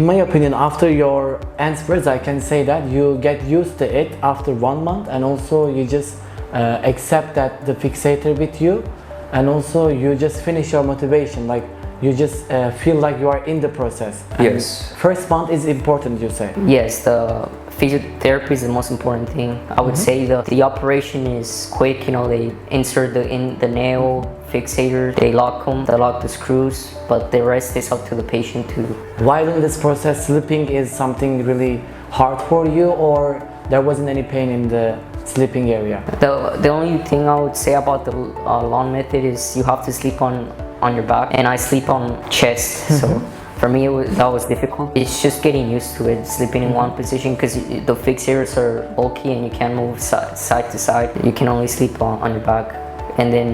In my opinion, after your answers, I can say that you get used to it after 1 month, and also you just accept that the fixator with you, and also you just finish your motivation, like you just feel like you are in the process. And yes. First month is important, you say? Yes, the physiotherapy is the most important thing. I would say the operation is quick. You know, they insert the nail fixator, they lock the screws, but the rest is up to the patient to. While in this process, sleeping is something really hard for you, or there wasn't any pain in the sleeping area? The only thing I would say about the lawn method is you have to sleep on your back, and I sleep on chest. So for me, that was difficult. It's just getting used to it, sleeping in one position, because the fixators are bulky and you can't move side to side. You can only sleep on your back, and then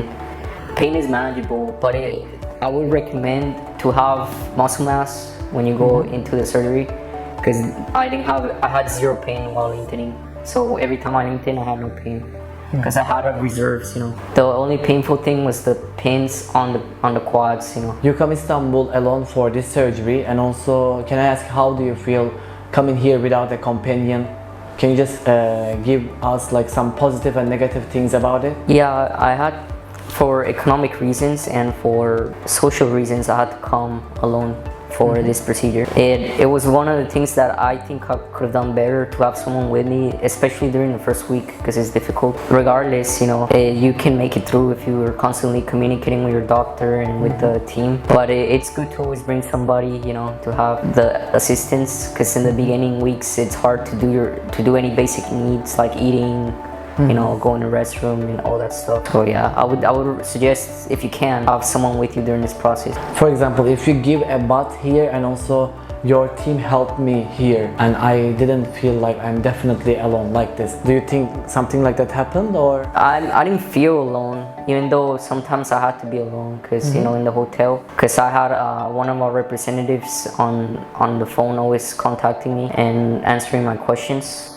pain is manageable. But I would recommend to have muscle mass when you go into the surgery, because I had zero pain while lengthening. So every time I lengthened, I had no pain, because I had reserves, you know. The only painful thing was the pins on the quads, you know. You come Istanbul alone for this surgery, and also can I ask, how do you feel coming here without a companion? Can you just give us like some positive and negative things about it? Yeah, I had, for economic reasons and for social reasons, I had to come alone for this procedure. It was one of the things that I think I could have done better, to have someone with me, especially during the first week, because it's difficult. Regardless, you know, you can make it through if you are constantly communicating with your doctor and with the team. But it's good to always bring somebody, you know, to have the assistance, because in the beginning weeks it's hard to do any basic needs like eating, you know, go in the restroom and all that stuff. So yeah, I would suggest, if you can, have someone with you during this process. For example, if you give a bath here and also your team helped me here, and I didn't feel like I'm definitely alone like this, do you think something like that happened? Or I didn't feel alone, even though sometimes I had to be alone, because you know, in the hotel, because I had one of our representatives on the phone always contacting me and answering my questions.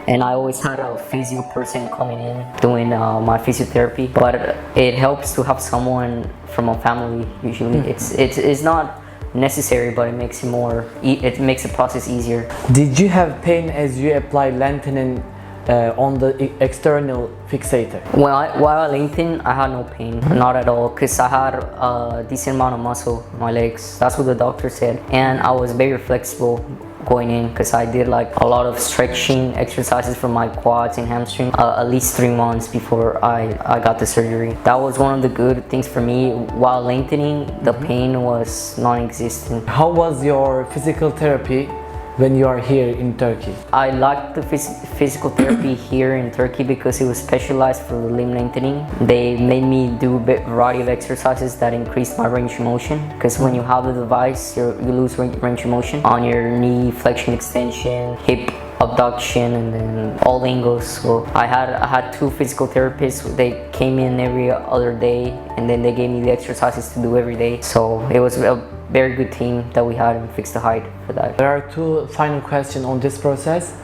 And I always had a physio person coming in doing my physiotherapy, but it helps to have someone from a family. Usually, it's not necessary, but it makes it makes the process easier. did you have pain as you applied lengthening on the external fixator? While I lengthened, I had no pain, not at all, because I had a decent amount of muscle in my legs. That's what the doctor said, and I was very flexible going in, because I did like a lot of stretching exercises for my quads and hamstring at least 3 months before I got the surgery. That was one of the good things for me. While lengthening, the pain was non-existent. How was your physical therapy when you are here in Turkey? I liked the physical therapy here in Turkey because it was specialized for the limb lengthening. They made me do a variety of exercises that increased my range of motion, because when you have the device, you lose range of motion on your knee flexion extension, hip abduction, and then all angles. So I had 2 physical therapists. They came in every other day, and then they gave me the exercises to do every day. So it was a very good team that we had in FixtheHeight for that. There are 2 final questions on this process.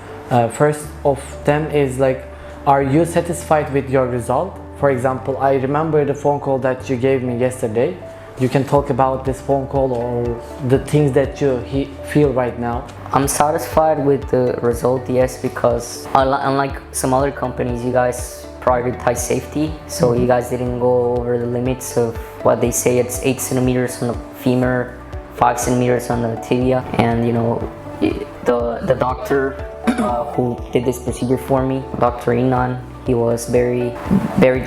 First of them is like, are you satisfied with your result? For example, I remember the phone call that you gave me yesterday. You can talk about this phone call or the things that you feel right now. I'm satisfied with the result, yes, because unlike some other companies, you guys prioritize safety. So you guys didn't go over the limits of what they say. It's 8 centimeters on the femur, 5 centimeters on the tibia, and you know, the doctor who did this procedure for me, Dr. Inan, he was very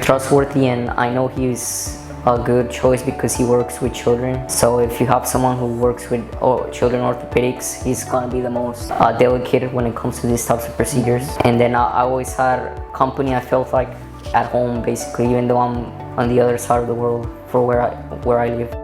trustworthy, and I know he's a good choice because he works with children. So if you have someone who works with children orthopedics, he's gonna be the most delicate when it comes to these types of procedures. And then I always had company. I felt like at home, basically, even though I'm on the other side of the world for where I live.